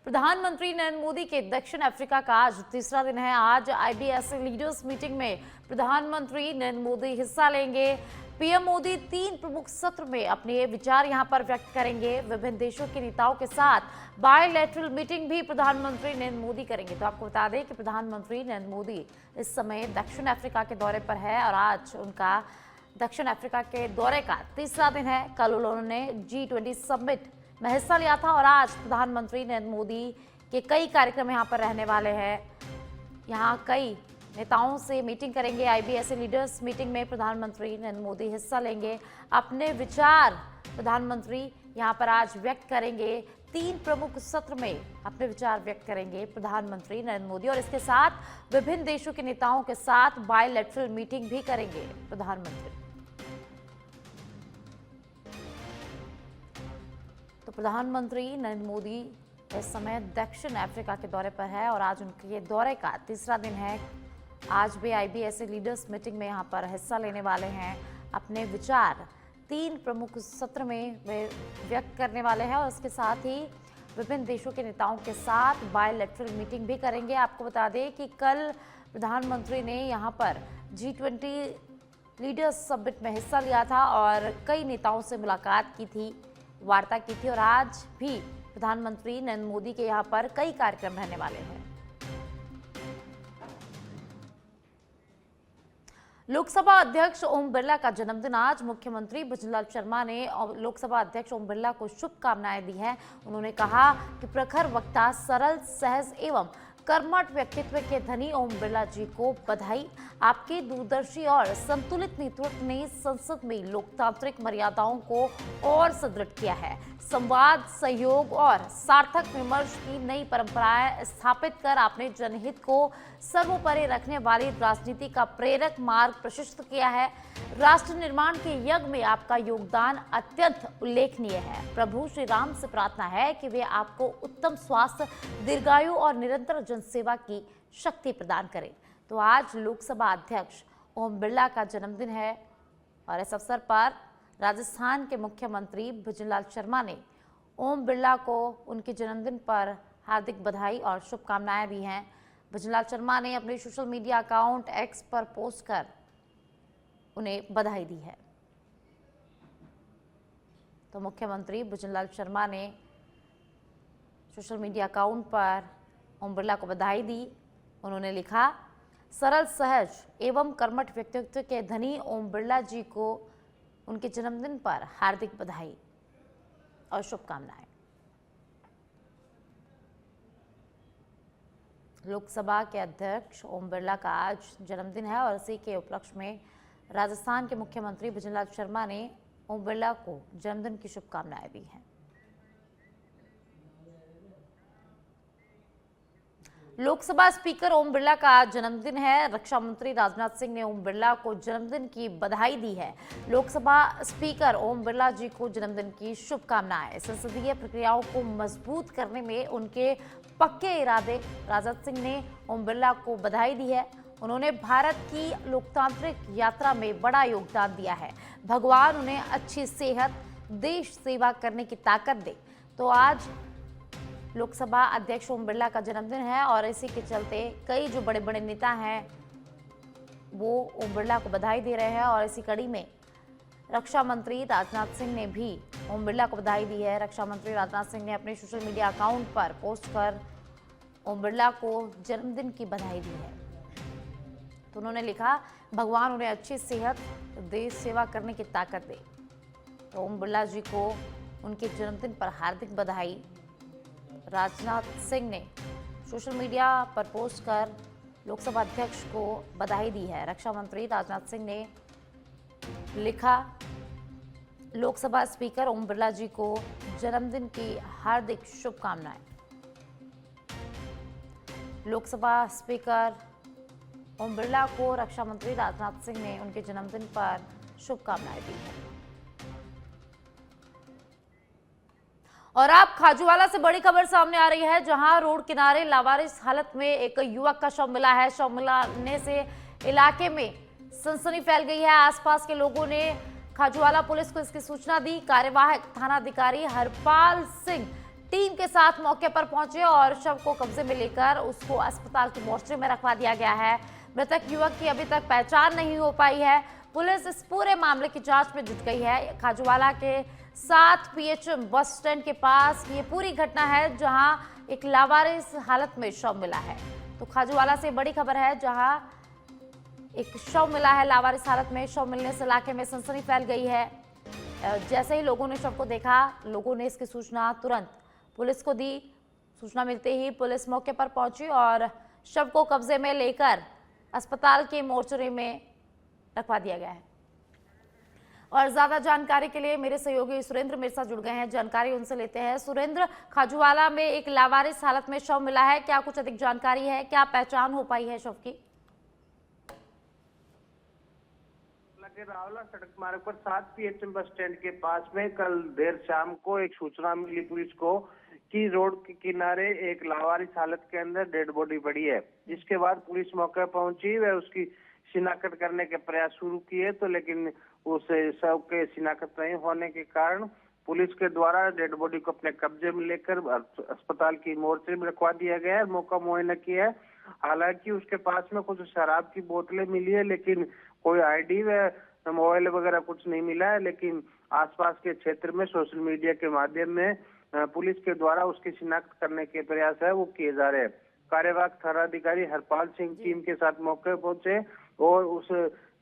प्रधानमंत्री नरेंद्र मोदी के दक्षिण अफ्रीका का आज तीसरा दिन है। आज आईबीएसए लीडर्स मीटिंग में प्रधानमंत्री नरेंद्र मोदी हिस्सा लेंगे। पीएम मोदी 3 प्रमुख सत्र में अपने विचार यहां पर व्यक्त करेंगे। विभिन्न देशों के नेताओं के साथ बायलैटरल मीटिंग भी प्रधानमंत्री नरेंद्र मोदी करेंगे। तो आपको बता दें कि प्रधानमंत्री नरेंद्र मोदी इस समय दक्षिण अफ्रीका के दौरे पर है और आज उनका दक्षिण अफ्रीका के दौरे का तीसरा दिन है। कल उन्होंने G20 समिट में हिस्सा लिया था और आज प्रधानमंत्री नरेंद्र मोदी के कई कार्यक्रम यहां पर रहने वाले हैं। यहां कई नेताओं से मीटिंग करेंगे। आईबीएसए लीडर्स मीटिंग में प्रधानमंत्री नरेंद्र मोदी हिस्सा लेंगे। अपने विचार प्रधानमंत्री यहां पर आज व्यक्त करेंगे। 3 प्रमुख सत्र में अपने विचार व्यक्त करेंगे प्रधानमंत्री नरेंद्र मोदी और इसके साथ विभिन्न देशों के नेताओं के साथ बायलैटरल मीटिंग भी करेंगे प्रधानमंत्री। तो प्रधानमंत्री नरेंद्र मोदी इस समय दक्षिण अफ्रीका के दौरे पर है और आज उनके दौरे का तीसरा दिन है। आज भी आईबीएसए लीडर्स मीटिंग में यहां पर हिस्सा लेने वाले हैं। अपने विचार 3 प्रमुख सत्र में वे व्यक्त करने वाले हैं और इसके साथ ही विभिन्न देशों के नेताओं के साथ बायलैटरल मीटिंग भी करेंगे। आपको बता दें कि कल प्रधानमंत्री ने यहां पर G20 लीडर्स समिट में हिस्सा लिया था और कई नेताओं से मुलाकात की थी, वार्ता की थी और आज भी प्रधानमंत्री नरेंद्र मोदी के यहां पर कई कार्यक्रम रहने वाले हैं। लोकसभा अध्यक्ष ओम बिरला का जन्मदिन आज। मुख्यमंत्री भजनलाल शर्मा ने लोकसभा अध्यक्ष ओम बिरला को शुभकामनाएं दी हैं। उन्होंने कहा कि प्रखर वक्ता, सरल, सहज एवं कर्मठ व्यक्तित्व के धनी ओम बिरला जी को बधाई। आपके दूरदर्शी और संतुलित नेतृत्व ने संसद में लोकतांत्रिक मर्यादाओं को और सुदृढ़ किया है। संवाद, सहयोग और सार्थक विमर्श की नई परंपराएं स्थापित कर आपने जनहित को सर्वोपरि रखने वाली राजनीति का प्रेरक मार्ग प्रशस्त किया है। राष्ट्र निर्माण के यज्ञ में आपका योगदान अत्यंत उल्लेखनीय है। प्रभु श्री राम से प्रार्थना है कि वे आपको उत्तम स्वास्थ्य, दीर्घायु और निरंतर जनसेवा की शक्ति प्रदान करें। तो आज लोकसभा अध्यक्ष ओम बिरला का जन्मदिन है और इस अवसर पर राजस्थान के मुख्यमंत्री भजनलाल शर्मा ने ओम बिरला को उनके जन्मदिन पर हार्दिक बधाई और शुभकामनाएं दी हैं। भजनलाल शर्मा ने अपने सोशल मीडिया अकाउंट एक्स पर पोस्ट कर उन्हें बधाई दी है। तो मुख्यमंत्री भजनलाल शर्मा ने सोशल मीडिया अकाउंट पर ओम बिरला को बधाई दी। उन्होंने लिखा, सरल, सहज एवं कर्मठ व्यक्तित्व के धनी ओम बिरला जी को उनके जन्मदिन पर हार्दिक बधाई और शुभकामनाएं। लोकसभा के अध्यक्ष ओम बिरला का आज जन्मदिन है और इसी के उपलक्ष्य में राजस्थान के मुख्यमंत्री भजनलाल शर्मा ने ओम बिरला को जन्मदिन की शुभकामनाएं दी हैं। लोकसभा स्पीकर ओम बिरला का आज जन्मदिन है। रक्षा मंत्री राजनाथ सिंह ने ओम बिरला को जन्मदिन की बधाई दी है। लोकसभा स्पीकर ओम बिरला जी को जन्मदिन की शुभकामनाएं। संसदीय प्रक्रियाओं को मजबूत करने में उनके पक्के इरादे, राजनाथ सिंह ने ओम बिरला को बधाई दी है। उन्होंने भारत की लोकतांत्रिक यात्रा में बड़ा योगदान दिया है। भगवान उन्हें अच्छी सेहत, देश सेवा करने की ताकत दे। तो आज लोकसभा अध्यक्ष ओम बिरला का जन्मदिन है और इसी के चलते कई जो बड़े बड़े नेता हैं वो ओम बिरला को बधाई दे रहे हैं और इसी कड़ी में रक्षा मंत्री राजनाथ सिंह ने भी ओम बिरला को बधाई दी है। रक्षा मंत्री राजनाथ सिंह ने अपने सोशल मीडिया अकाउंट पर पोस्ट कर ओम बिरला को जन्मदिन की बधाई दी है। तो उन्होंने लिखा, भगवान उन्हें अच्छी सेहत, देश सेवा करने की ताकत दे। तो ओम बिरला जी को उनके जन्मदिन पर हार्दिक बधाई। राजनाथ सिंह ने सोशल मीडिया पर पोस्ट कर लोकसभा अध्यक्ष को बधाई दी है। रक्षा मंत्री राजनाथ सिंह ने लिखा, लोकसभा स्पीकर ओम बिरला जी को जन्मदिन की हार्दिक शुभकामनाएं। लोकसभा स्पीकर ओम बिरला को रक्षा मंत्री राजनाथ सिंह ने उनके जन्मदिन पर शुभकामनाएं दी हैं। और अब खाजूवाला से बड़ी खबर सामने आ रही है, जहां रोड किनारे लावारिस हालत में एक युवक का शव मिला है। शव मिलने से इलाके में सनसनी फैल गई है। आसपास के लोगों ने खाजूवाला पुलिस को इसकी सूचना दी। कार्यवाहक थानाधिकारी हरपाल सिंह टीम के साथ मौके पर पहुंचे और शव को कब्जे में लेकर उसको अस्पताल की मोर्चरी में रखवा दिया गया है। मृतक युवक की अभी तक पहचान नहीं हो पाई है। पुलिस इस पूरे मामले की जांच में जुट गई है। खाजूवाला के 7 PHM बस स्टैंड के पास ये पूरी घटना है, जहां एक लावारिस हालत में शव मिला है। तो खाजूवाला से बड़ी खबर है, जहां एक शव मिला है लावारिस हालत में। शव मिलने से इलाके में सनसनी फैल गई है। जैसे ही लोगों ने शव को देखा, लोगों ने इसकी सूचना तुरंत पुलिस को दी। सूचना मिलते ही पुलिस मौके पर पहुंची और शव को कब्जे में लेकर अस्पताल के मोर्चरी में रखवा दिया गया है। और ज्यादा जानकारी के लिए मेरे सहयोगी सुरेंद्र मेरे साथ जुड़ गए हैं। जानकारी उनसे लेते हैं। सुरेंद्र, खाजूवाला में एक लावारिस हालत में शव मिला है, क्या कुछ अधिक जानकारी है? क्या पहचान हो पाई है शव की? रावला सड़क मार्ग पर 7 PHM बस स्टैंड के पास में कल देर शाम को एक सूचना मिली पुलिस को कि रोड के किनारे एक लावारिस हालत के अंदर डेड बॉडी पड़ी है। जिसके बाद पुलिस मौके पहुंची व उसकी शिनाख्त करने के प्रयास शुरू किए, तो लेकिन उस शव के शिनाख्त नहीं होने के कारण पुलिस के द्वारा डेड बॉडी को अपने कब्जे में लेकर अस्पताल की मोर्चरी में रखवा दिया गया है। मौका मुआयना किया है। हालांकि उसके पास में कुछ शराब की बोतलें मिली है, लेकिन कोई ID व मोबाइल वगैरह कुछ नहीं मिला है। लेकिन आसपास के क्षेत्र में सोशल मीडिया के माध्यम में पुलिस के द्वारा उसकी शिनाख्त करने के प्रयास है वो किए जा रहे हैं। कार्यवाहक थानाधिकारी हरपाल सिंह टीम के साथ मौके पहुंचे और उस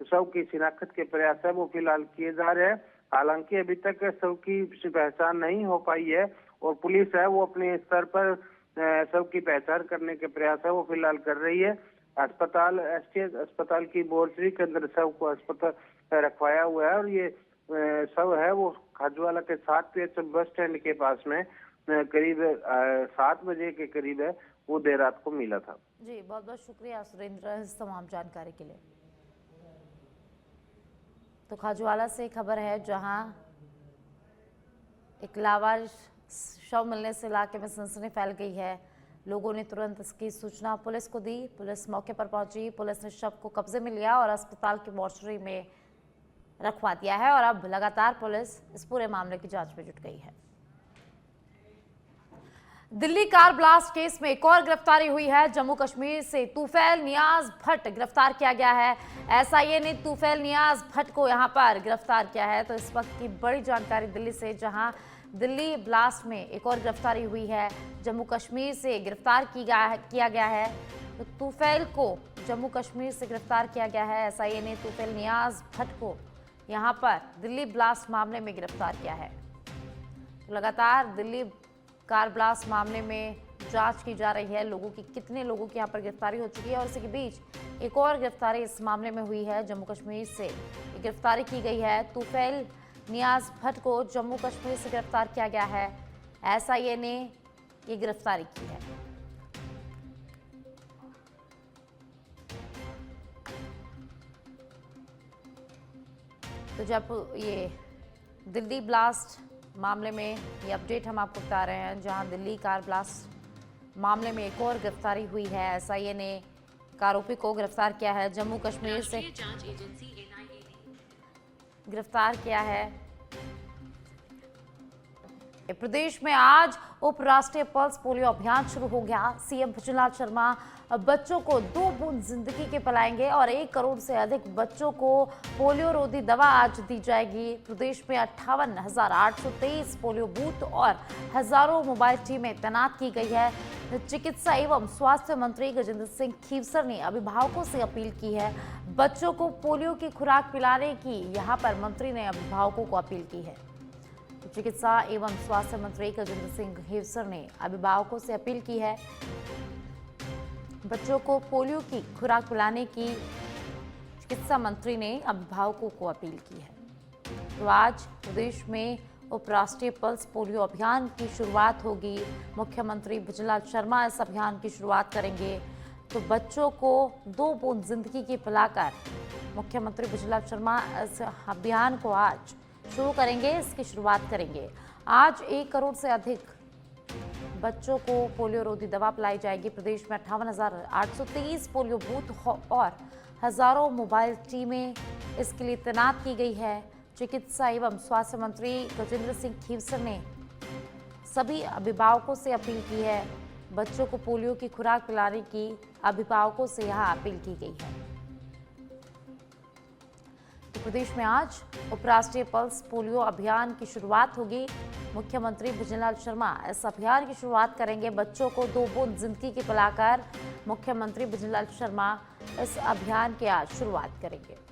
शव की शिनाख्त के प्रयास है वो फिलहाल किए जा रहे हैं। हालांकि अभी तक शव की पहचान नहीं हो पाई है और पुलिस है वो अपने स्तर पर शव की पहचान करने के प्रयास है वो फिलहाल कर रही है। अस्पताल STS अस्पताल की मोर्चरी के अंदर शव को अस्पताल रखवाया हुआ है और ये शव है वो खाजूवाला के 7 PHM बस स्टैंड के पास में करीब 7 बजे के करीब है वो देर रात को मिला था। जी, बहुत बहुत शुक्रिया सुरेंद्र इस तमाम जानकारी के लिए। तो खाजूवाला से खबर है, जहां एक लावारिस शव मिलने से इलाके में सनसनी फैल गई है। लोगों ने तुरंत इसकी सूचना पुलिस को दी। पुलिस मौके पर पहुंची। पुलिस ने शव को कब्जे में लिया और अस्पताल की मोर्चरी में रखवा दिया है और अब लगातार पुलिस इस पूरे मामले की जांच में जुट गई है। दिल्ली कार ब्लास्ट केस में एक और गिरफ्तारी हुई है। जम्मू कश्मीर से तूफैल नियाज भट्ट गिरफ्तार किया गया है। SIA ने तूफैल नियाज भट्ट को यहां पर गिरफ्तार किया है। तो इस वक्त की बड़ी जानकारी दिल्ली से, जहां दिल्ली ब्लास्ट में एक और गिरफ्तारी हुई है। जम्मू कश्मीर से गिरफ्तार किया गया है। तो तूफैल को जम्मू कश्मीर से गिरफ्तार किया गया है। SIA ने तूफैल नियाज भट्ट को यहां पर दिल्ली ब्लास्ट मामले में गिरफ्तार किया है। तो लगातार दिल्ली कार ब्लास्ट मामले में जांच की जा रही है। लोगों की कितने लोगों की यहां पर गिरफ्तारी हो चुकी है और इसी के बीच एक और गिरफ्तारी इस मामले में हुई है। जम्मू कश्मीर से गिरफ्तारी की गई है। तूफैल नियाज भट्ट को जम्मू कश्मीर से गिरफ्तार किया गया है। SIA ने ये गिरफ्तारी की है। तो जब ये दिल्ली ब्लास्ट मामले में ये अपडेट हम आपको बता रहे हैं, जहां दिल्ली कार ब्लास्ट मामले में एक और गिरफ्तारी हुई है। SIA ने एक आरोपी को गिरफ्तार किया है। जम्मू कश्मीर से गिरफ्तार किया है। प्रदेश में आज उपराष्ट्रीय पल्स पोलियो अभियान शुरू हो गया। CM भुजलाल शर्मा बच्चों को 2 बूंद जिंदगी के पिलाएंगे और 1 करोड़ से अधिक बच्चों को पोलियो रोधी दवा आज दी जाएगी। प्रदेश में 58,823 पोलियो बूथ और हजारों मोबाइल टीमें तैनात की गई है। चिकित्सा एवं स्वास्थ्य मंत्री गजेंद्र सिंह खीवसर ने अभिभावकों से अपील की है। बच्चों को पोलियो की खुराक पिलाने की यहाँ पर मंत्री ने अभिभावकों को अपील की है। चिकित्सा एवं स्वास्थ्य मंत्री गजेंद्र सिंह खीवसर ने अभिभावकों से अपील की है। बच्चों को पोलियो की खुराक पिलाने की चिकित्सा मंत्री ने अभिभावकों को अपील की है। तो आज प्रदेश में उपराष्ट्रीय पल्स पोलियो अभियान की शुरुआत होगी। मुख्यमंत्री भुजलाल शर्मा इस अभियान की शुरुआत करेंगे। तो बच्चों को 2 बूंद जिंदगी की पिलाकर मुख्यमंत्री भुजलाल शर्मा इस अभियान को आज शुरू करेंगे, इसकी शुरुआत करेंगे। आज 1 करोड़ से अधिक बच्चों को पोलियो रोधी दवा पिलाई जाएगी। प्रदेश में 58,823 पोलियो बूथ और हजारों मोबाइल टीमें इसके लिए तैनात की गई है। चिकित्सा एवं स्वास्थ्य मंत्री गजेंद्र सिंह खीवसर ने सभी अभिभावकों से अपील की है। बच्चों को पोलियो की खुराक पिलाने की अभिभावकों से यह अपील की गई है। तो प्रदेश में आज उपराष्ट्रीय पल्स पोलियो अभियान की शुरुआत होगी। मुख्यमंत्री भजनलाल शर्मा इस अभियान की शुरुआत करेंगे। बच्चों को 2 बूंद जिंदगी की पिलाकर मुख्यमंत्री भजनलाल शर्मा इस अभियान की आज शुरुआत करेंगे।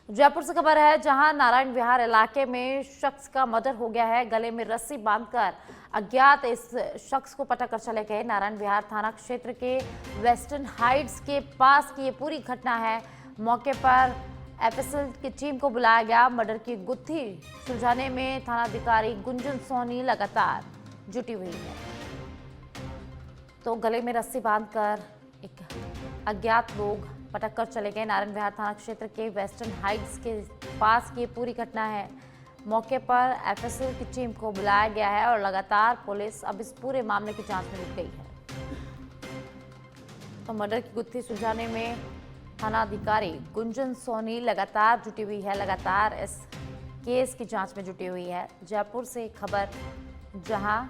जयपुर से खबर है, जहां नारायण विहार इलाके में शख्स का मर्डर हो गया है। गले में रस्सी बांधकर अज्ञात इस शख्स को पटक कर चले गए। नारायण विहार थाना क्षेत्र के वेस्टर्न हाइट्स के पास की ये पूरी घटना है। मौके पर एफएसएल की टीम को बुलाया गया। मर्डर की गुत्थी सुलझाने में थानाधिकारी गुंजन सोनी लगातार जुटी हुई है। तो गले में रस्सी बांधकर एक अज्ञात लोग पटक कर चले गए। नारायण विहार थाना क्षेत्र के वेस्टर्न हाइट्स के पास की पूरी घटना है। मौके पर एफएसएल की टीम को बुलाया गया है और लगातार पुलिस अब इस पूरे मामले की जांच में जुट गई है। तो मर्डर की गुत्थी सुलझाने में थानाधिकारी गुंजन सोनी लगातार जुटी हुई है, लगातार इस केस की जांच में जुटी हुई है। जयपुर से खबर, जहां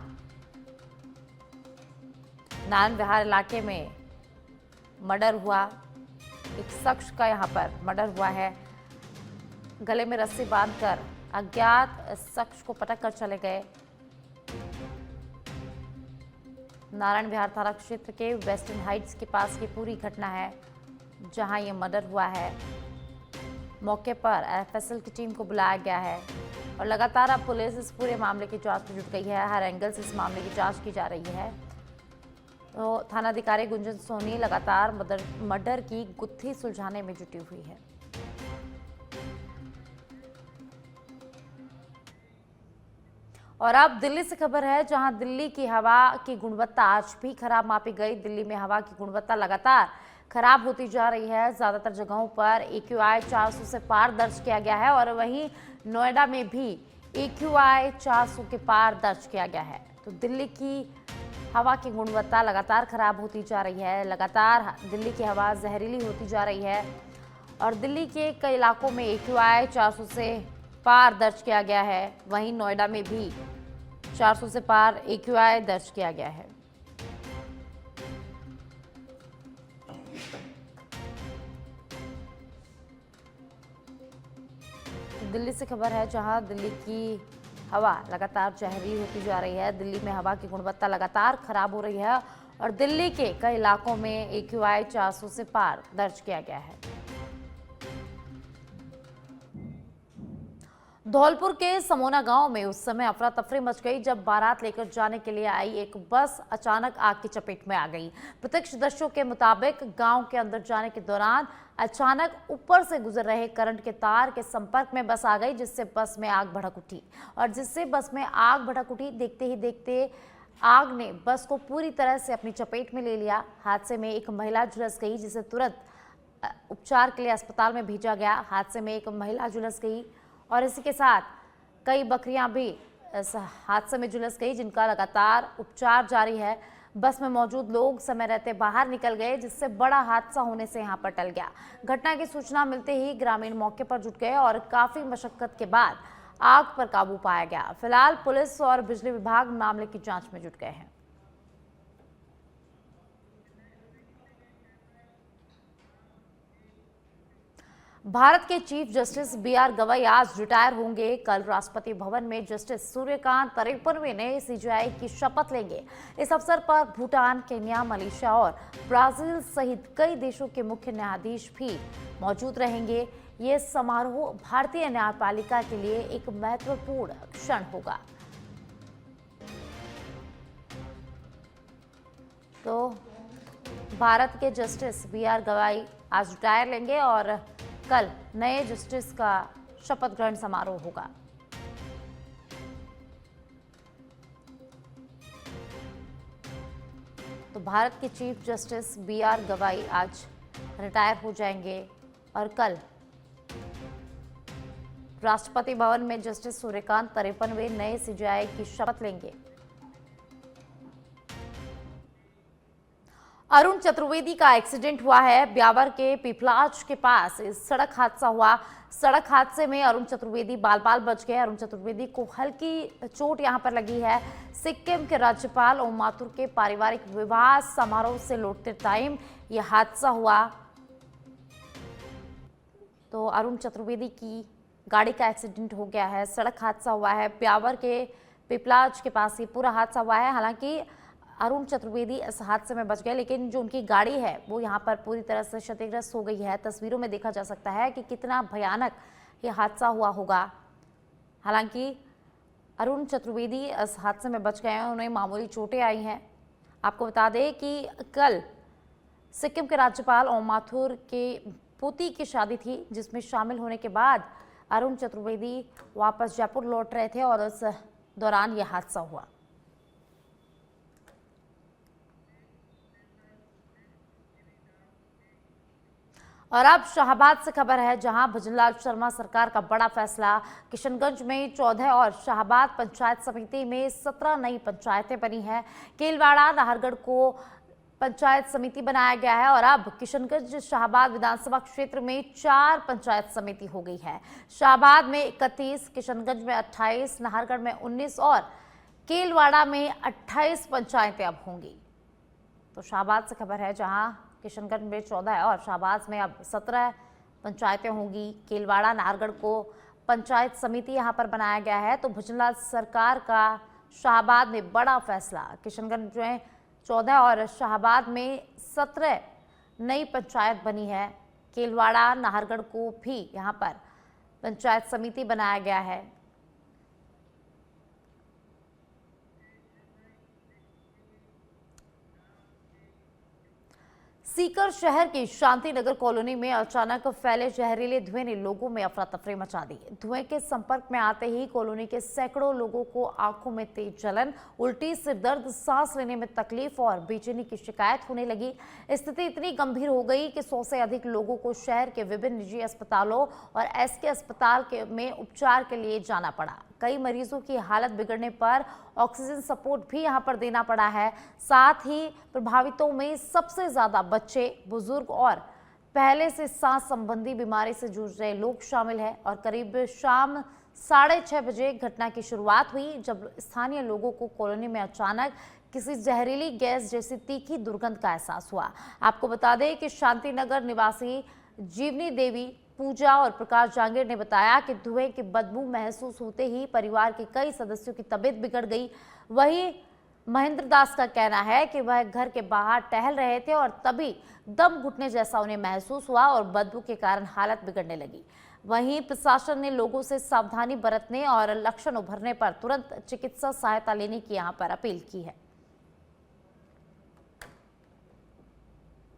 नारायण विहार इलाके में मर्डर हुआ, एक शख्स का यहां पर मर्डर हुआ है। गले में रस्सी बांधकर अज्ञात शख्स को पटक कर चले गए। नारायण विहार थाना क्षेत्र के वेस्टर्न हाइट्स के पास की पूरी घटना है, जहां ये मर्डर हुआ है। मौके पर एफएसएल की टीम को बुलाया गया है और लगातार अब पुलिस इस पूरे मामले की जांच में जुट गई है। हर एंगल से इस मामले की जांच की जा रही है। तो थानाधिकारी गुंजन सोनी लगातार मर्डर की गुत्थी सुलझाने में जुटी हुई है। और अब दिल्ली से खबर है, जहां दिल्ली की हवा की गुणवत्ता आज भी खराब मापी गई। दिल्ली में हवा की गुणवत्ता लगातार खराब होती जा रही है। ज्यादातर जगहों पर AQI 400 से पार दर्ज किया गया है और वहीं नोएडा में भी AQI 400 के पार दर्ज किया गया है। तो दिल्ली की हवा की गुणवत्ता लगातार खराब होती जा रही है। लगातार दिल्ली की हवा जहरीली होती जा रही है और दिल्ली के कई इलाकों में AQI 400 से पार दर्ज किया गया है। वहीं नोएडा में भी 400 से पार AQI दर्ज किया गया है। दिल्ली से खबर है, जहां दिल्ली की हवा लगातार जहरीली होती जा रही है। दिल्ली में हवा की गुणवत्ता लगातार खराब हो रही है और दिल्ली के कई इलाकों में AQI 400 से पार दर्ज किया गया है। धौलपुर के समोना गांव में उस समय अफरा तफरी मच गई जब बारात लेकर जाने के लिए आई एक बस अचानक आग की चपेट में आ गई। प्रत्यक्षदर्शियों के मुताबिक गांव के अंदर जाने के दौरान अचानक ऊपर से गुजर रहे करंट के तार के संपर्क में बस आ गई, जिससे बस में आग भड़क उठी देखते ही देखते आग ने बस को पूरी तरह से अपनी चपेट में ले लिया। हादसे में एक महिला झुलस गई, जिसे तुरंत उपचार के लिए अस्पताल में भेजा गया। हादसे में एक महिला झुलस गई और इसी के साथ कई बकरियां भी इस हादसे में झुलस गई, जिनका लगातार उपचार जारी है। बस में मौजूद लोग समय रहते बाहर निकल गए, जिससे बड़ा हादसा होने से यहां पर टल गया। घटना की सूचना मिलते ही ग्रामीण मौके पर जुट गए और काफी मशक्कत के बाद आग पर काबू पाया गया। फिलहाल पुलिस और बिजली विभाग मामले की जांच में जुट गए हैं। भारत के चीफ जस्टिस BR गवई आज रिटायर होंगे। कल राष्ट्रपति भवन में जस्टिस सूर्यकांत 53वें नए CJI की शपथ लेंगे। इस अवसर पर भूटान, केन्या, मलेशिया और ब्राजील सहित कई देशों के मुख्य न्यायाधीश भी मौजूद रहेंगे। ये समारोह भारतीय न्यायपालिका के लिए एक महत्वपूर्ण क्षण होगा। तो भारत के जस्टिस BR गवई आज रिटायर लेंगे और कल नए जस्टिस का शपथ ग्रहण समारोह होगा। तो भारत के चीफ जस्टिस BR गवई आज रिटायर हो जाएंगे और कल राष्ट्रपति भवन में जस्टिस सूर्यकांत 53वें नए CJI की शपथ लेंगे। अरुण चतुर्वेदी का एक्सीडेंट हुआ है। ब्यावर के पीपलाज के पास सड़क हादसा हुआ। सड़क हादसे में अरुण चतुर्वेदी बाल बाल बच गए। अरुण चतुर्वेदी को हल्की चोट यहां पर लगी है। सिक्किम के राज्यपाल ओम माथुर के पारिवारिक विवाह समारोह से लौटते टाइम यह हादसा हुआ। तो अरुण चतुर्वेदी की गाड़ी का एक्सीडेंट हो गया है, सड़क हादसा हुआ है। ब्यावर के पीपलाज के पास ये पूरा हादसा हुआ है। हालांकि अरुण चतुर्वेदी इस हादसे में बच गए, लेकिन जो उनकी गाड़ी है वो यहाँ पर पूरी तरह से क्षतिग्रस्त हो गई है। तस्वीरों में देखा जा सकता है कि कितना भयानक ये हादसा हुआ होगा। हालांकि अरुण चतुर्वेदी इस हादसे में बच गए हैं, उन्हें मामूली चोटें आई हैं। आपको बता दें कि कल सिक्किम के राज्यपाल ओम माथुर के पोती की शादी थी, जिसमें शामिल होने के बाद अरुण चतुर्वेदी वापस जयपुर लौट रहे थे और इस दौरान यह हादसा हुआ। और अब शाहबाद से खबर है, जहां भजनलाल शर्मा सरकार का बड़ा फैसला। किशनगंज में 14 और शाहबाद पंचायत समिति में 17 नई पंचायतें बनी हैं। केलवाड़ा नाहरगढ़ को पंचायत समिति बनाया गया है और अब किशनगंज शाहबाद विधानसभा क्षेत्र में 4 पंचायत समिति हो गई है। शाहबाद में 31, किशनगंज में 28, नाहरगढ़ में 19 और केलवाड़ा में 28 पंचायतें अब होंगी। तो शाहबाद से खबर है, जहां किशनगंज में 14 है और शाहबाद में अब 17 पंचायतें होंगी। केलवाड़ा नाहरगढ़ को पंचायत समिति यहां पर बनाया गया है। तो भजनलाल सरकार का शाहबाद में बड़ा फैसला। किशनगंज में 14 और शाहबाद में 17 नई पंचायत बनी है। केलवाड़ा नाहरगढ़ को भी यहां पर पंचायत समिति बनाया गया है। सीकर शहर की शांति नगर कॉलोनी में अचानक फैले जहरीले धुएं ने लोगों में अफरा तफरी मचा दी। धुएं के संपर्क में आते ही कॉलोनी के सैकड़ों लोगों को आंखों में तेज जलन, उल्टी, सिर दर्द, सांस लेने में तकलीफ और बेचैनी की शिकायत होने लगी। स्थिति इतनी गंभीर हो गई कि 100 से अधिक लोगों को शहर के विभिन्न निजी अस्पतालों और एसके अस्पताल में उपचार के लिए जाना पड़ा। कई मरीजों की हालत बिगड़ने पर ऑक्सीजन सपोर्ट भी यहां पर देना पड़ा है। साथ ही प्रभावितों में सबसे ज्यादा बच्चे, बुजुर्ग और पहले से सांस संबंधी बीमारी से जूझ रहे लोग शामिल हैं। और करीब शाम 6:30 बजे घटना की शुरुआत हुई, जब स्थानीय लोगों को कॉलोनी में अचानक किसी जहरीली गैस जैसी तीखी दुर्गंध का एहसास हुआ। आपको बता दें कि शांति नगर निवासी जीवनी देवी, पूजा और प्रकाश जांगीर ने बताया कि धुएं की बदबू महसूस होते ही परिवार के कई सदस्यों की तबीयत बिगड़ गई। वहीं महेंद्र दास का कहना है कि वह घर के बाहर टहल रहे थे और तभी दम घुटने जैसा उन्हें महसूस हुआ और बदबू के कारण हालत बिगड़ने लगी। वहीं प्रशासन ने लोगों से सावधानी बरतने और लक्षण उभरने पर तुरंत चिकित्सा सहायता लेने की यहां पर अपील की है।